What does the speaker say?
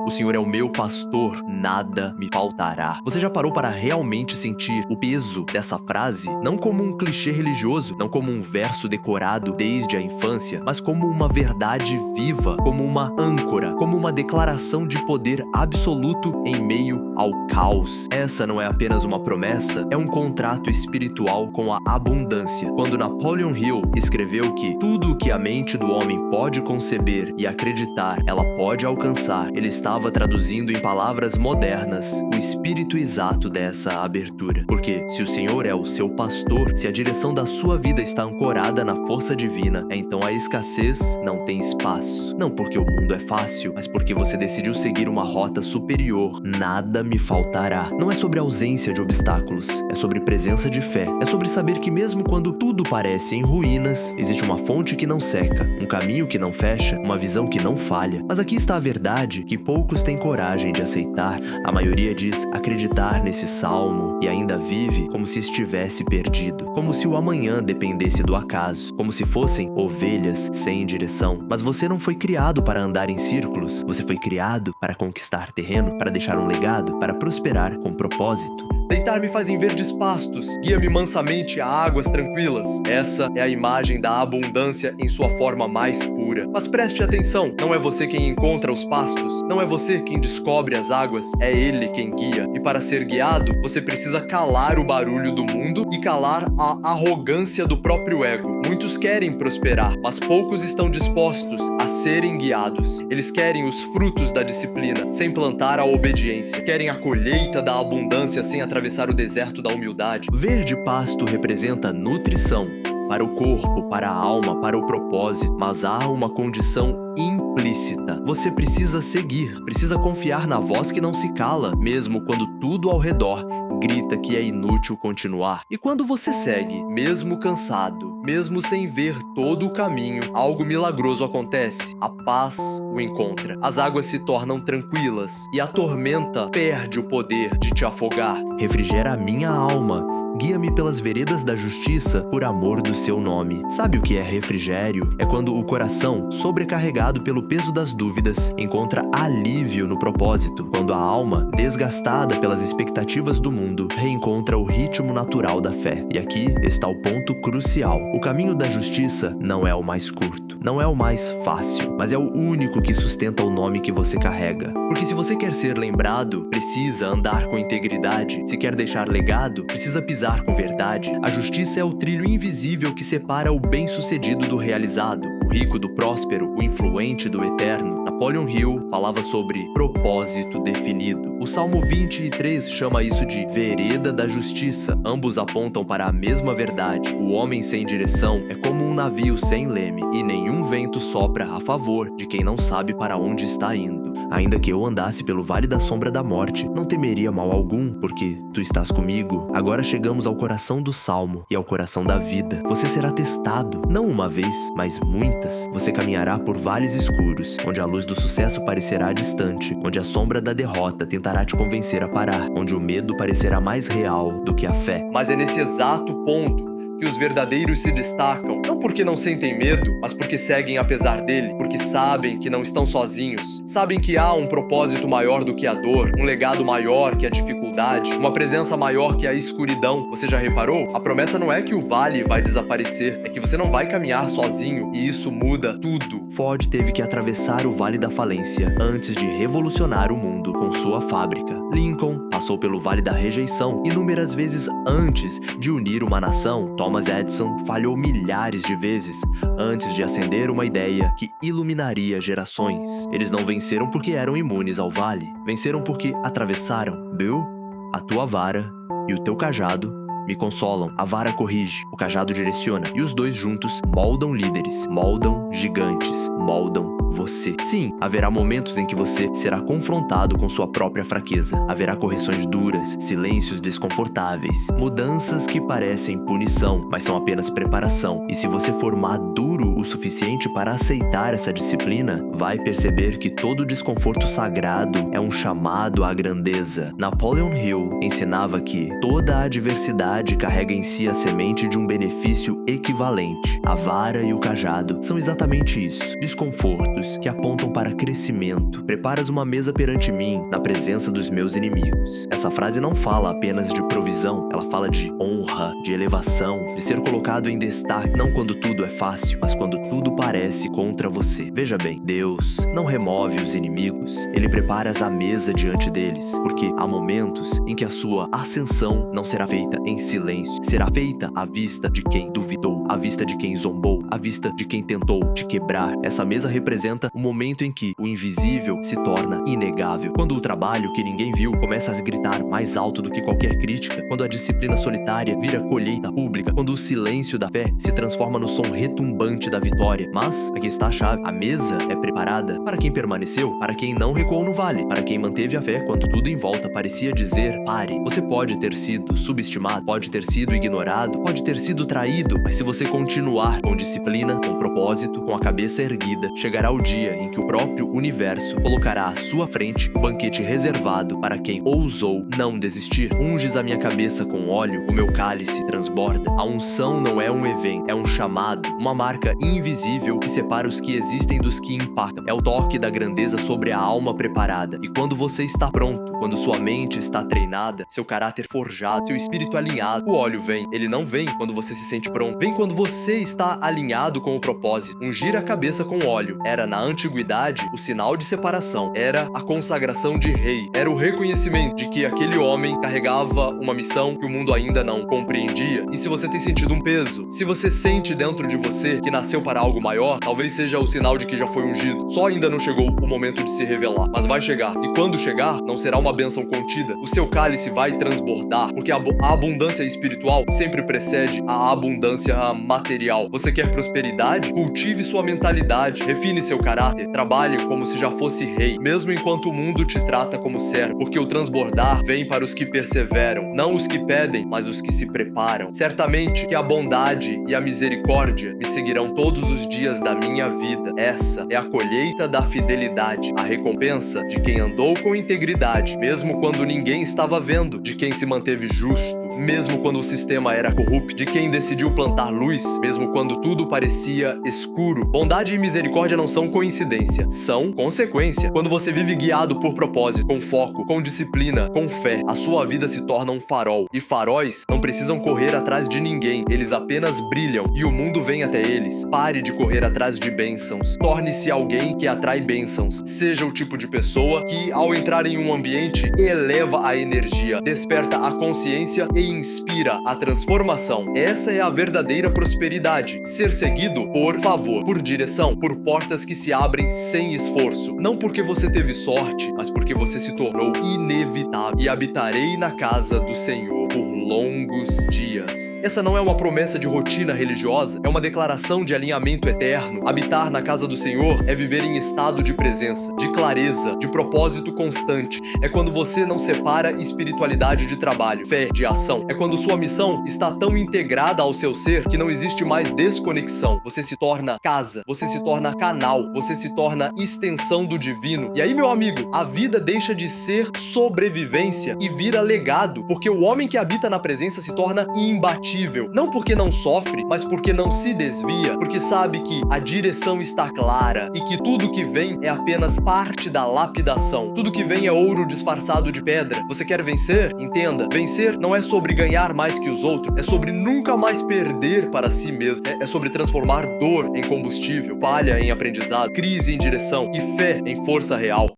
O Senhor é o meu pastor, nada me faltará. Você já parou para realmente sentir o peso dessa frase? Não como um clichê religioso, não como um verso decorado desde a infância, mas como uma verdade viva, como uma âncora, como uma declaração de poder absoluto em meio ao caos. Essa não é apenas uma promessa, é um contrato espiritual com a abundância. Quando Napoleon Hill escreveu que tudo o que a mente do homem pode conceber e acreditar, ela pode alcançar, ele estava traduzindo em palavras modernas o espírito exato dessa abertura. Porque se o Senhor é o seu pastor, se a direção da sua vida está ancorada na força divina, então a escassez não tem espaço. Não porque o mundo é fácil, mas porque você decidiu seguir uma rota superior. Nada me faltará. Não é sobre ausência de obstáculos, é sobre presença de fé. É sobre saber que mesmo quando tudo parece em ruínas, existe uma fonte que não seca, um caminho que não fecha, uma visão que não falha. Mas aqui está a verdade que poucos têm coragem de aceitar. A maioria diz acreditar nesse salmo e ainda vive como se estivesse perdido, como se o amanhã dependesse do acaso, como se fossem ovelhas sem direção. Mas você não foi criado para andar em círculos, você foi criado para conquistar terreno, para deixar um legado, para prosperar com propósito. Deitar-me faz em verdes pastos, guia-me mansamente a águas tranquilas. Essa é a imagem da abundância em sua forma mais pura. Mas preste atenção, não é você quem encontra os pastos, não é você quem descobre as águas, é Ele quem guia. E para ser guiado, você precisa calar o barulho do mundo e calar a arrogância do próprio ego. Muitos querem prosperar, mas poucos estão dispostos a serem guiados. Eles querem os frutos da disciplina, sem plantar a obediência. Querem a colheita da abundância sem atravessar o deserto da humildade. Verde pasto representa nutrição para o corpo, para a alma, para o propósito, mas há uma condição implícita. Você precisa seguir, precisa confiar na voz que não se cala, mesmo quando tudo ao redor grita que é inútil continuar. E quando você segue, mesmo cansado, mesmo sem ver todo o caminho, algo milagroso acontece. A paz o encontra. As águas se tornam tranquilas e a tormenta perde o poder de te afogar. Refrigera a minha alma. Guia-me pelas veredas da justiça por amor do seu nome. Sabe o que é refrigério? É quando o coração, sobrecarregado pelo peso das dúvidas, encontra alívio no propósito. Quando a alma, desgastada pelas expectativas do mundo, reencontra o ritmo natural da fé. E aqui está o ponto crucial. O caminho da justiça não é o mais curto, não é o mais fácil, mas é o único que sustenta o nome que você carrega. Porque se você quer ser lembrado, precisa andar com integridade. Se quer deixar legado, precisa pisar com verdade. A justiça é o trilho invisível que separa o bem-sucedido do realizado, o rico do próspero, o influente do eterno. Napoleon Hill falava sobre propósito definido. O Salmo 23 chama isso de vereda da justiça. Ambos apontam para a mesma verdade. O homem sem direção é como um navio sem leme, e nenhum vento sopra a favor de quem não sabe para onde está indo. Ainda que eu andasse pelo vale da sombra da morte, não temeria mal algum, porque tu estás comigo. Agora chegamos ao coração do Salmo e ao coração da vida. Você será testado, não uma vez, mas muitas. Você caminhará por vales escuros, onde a luz do sucesso parecerá distante, onde a sombra da derrota tentará te convencer a parar, onde o medo parecerá mais real do que a fé. Mas é nesse exato ponto que os verdadeiros se destacam, não porque não sentem medo, mas porque seguem apesar dele, porque sabem que não estão sozinhos, sabem que há um propósito maior do que a dor, um legado maior que a dificuldade, uma presença maior que a escuridão. Você já reparou? A promessa não é que o vale vai desaparecer, é que você não vai caminhar sozinho, e isso muda tudo. Ford teve que atravessar o Vale da Falência antes de revolucionar o mundo com sua fábrica. Lincoln passou pelo Vale da Rejeição inúmeras vezes antes de unir uma nação. Thomas Edison falhou milhares de vezes antes de acender uma ideia que iluminaria gerações. Eles não venceram porque eram imunes ao vale. Venceram porque atravessaram. Bill, a tua vara e o teu cajado me consolam. A vara corrige, o cajado direciona, e os dois juntos moldam líderes, moldam gigantes, moldam você. Sim, haverá momentos em que você será confrontado com sua própria fraqueza. Haverá correções duras, silêncios desconfortáveis, mudanças que parecem punição, mas são apenas preparação. E se você for maduro o suficiente para aceitar essa disciplina, vai perceber que todo desconforto sagrado é um chamado à grandeza. Napoleon Hill ensinava que toda a adversidade verdade, carrega em si a semente de um benefício equivalente. A vara e o cajado são exatamente isso, desconfortos que apontam para crescimento. Preparas uma mesa perante mim, na presença dos meus inimigos. Essa frase não fala apenas de provisão, ela fala de honra, de elevação, de ser colocado em destaque, não quando tudo é fácil, mas quando tudo parece contra você. Veja bem, Deus não remove os inimigos, Ele prepara a mesa diante deles, porque há momentos em que a sua ascensão não será feita em silêncio, será feita à vista de quem duvidou, à vista de quem zombou, à vista de quem tentou te quebrar. Essa mesa representa o momento em que o invisível se torna inegável, quando o trabalho que ninguém viu começa a gritar mais alto do que qualquer crítica, quando a disciplina solitária vira colheita pública, quando o silêncio da fé se transforma no som retumbante da vitória. Mas aqui está a chave: a mesa é preparada para quem permaneceu, para quem não recuou no vale, para quem manteve a fé quando tudo em volta parecia dizer pare. Você pode ter sido subestimado, pode ter sido ignorado, pode ter sido traído, mas se você continuar com disciplina, com propósito, com a cabeça erguida, chegará o dia em que o próprio universo colocará à sua frente o banquete reservado para quem ousou não desistir. Unges a minha cabeça com óleo, o meu cálice transborda. A unção não é um evento, é um chamado, uma marca invisível que separa os que existem dos que impactam. É o toque da grandeza sobre a alma preparada. E quando você está pronto, quando sua mente está treinada, seu caráter forjado, seu espírito alinhado, o óleo vem. Ele não vem quando você se sente pronto, vem quando você está alinhado com o propósito. Ungir a cabeça com óleo era, na antiguidade, o sinal de separação, era a consagração de rei, era o reconhecimento de que aquele homem carregava uma missão que o mundo ainda não compreendia. E se você tem sentido um peso, se você sente dentro de você que nasceu para algo maior, talvez seja o sinal de que já foi ungido. Só ainda não chegou o momento de se revelar, mas vai chegar. E quando chegar, não será uma bênção contida. O seu cálice vai transbordar, porque a abundância espiritual sempre precede a abundância material. Você quer prosperidade? Cultive sua mentalidade, refine seu caráter, trabalhe como se já fosse rei, mesmo enquanto o mundo te trata como servo, porque o transbordar vem para os que perseveram, não os que pedem, mas os que se preparam. Certamente que a bondade e a misericórdia me seguirão todos os dias da minha vida. Essa é a colheita da fidelidade, a recompensa de quem andou com integridade, mesmo quando ninguém estava vendo, de quem se manteve justo, mesmo quando o sistema era corrupto, de quem decidiu plantar luz, mesmo quando tudo parecia escuro. Bondade e misericórdia não são coincidência, são consequência. Quando você vive guiado por propósito, com foco, com disciplina, com fé, a sua vida se torna um farol. E faróis não precisam correr atrás de ninguém, eles apenas brilham e o mundo vem até eles. Pare de correr atrás de bênçãos, torne-se alguém que atrai bênçãos. Seja o tipo de pessoa que, ao entrar em um ambiente, eleva a energia, desperta a consciência e inspira a transformação. Essa é a verdadeira prosperidade. Ser seguido por favor, por direção, por portas que se abrem sem esforço. Não porque você teve sorte, mas porque você se tornou inevitável. E habitarei na casa do Senhor por longos dias. Essa não é uma promessa de rotina religiosa, é uma declaração de alinhamento eterno. Habitar na casa do Senhor é viver em estado de presença, de clareza, de propósito constante. É quando você não separa espiritualidade de trabalho, fé de ação. É quando sua missão está tão integrada ao seu ser que não existe mais desconexão. Você se torna casa, você se torna canal, você se torna extensão do divino. E aí, meu amigo, a vida deixa de ser sobrevivência e vira legado, porque o homem que habita na presença se torna imbatível. Não porque não sofre, mas porque não se desvia, porque sabe que a direção está clara e que tudo que vem é apenas parte da lapidação. Tudo que vem é ouro disfarçado de pedra. Você quer vencer? Entenda, vencer não é sobre ganhar mais que os outros, é sobre nunca mais perder para si mesmo. É sobre transformar dor em combustível, falha em aprendizado, crise em direção e fé em força real.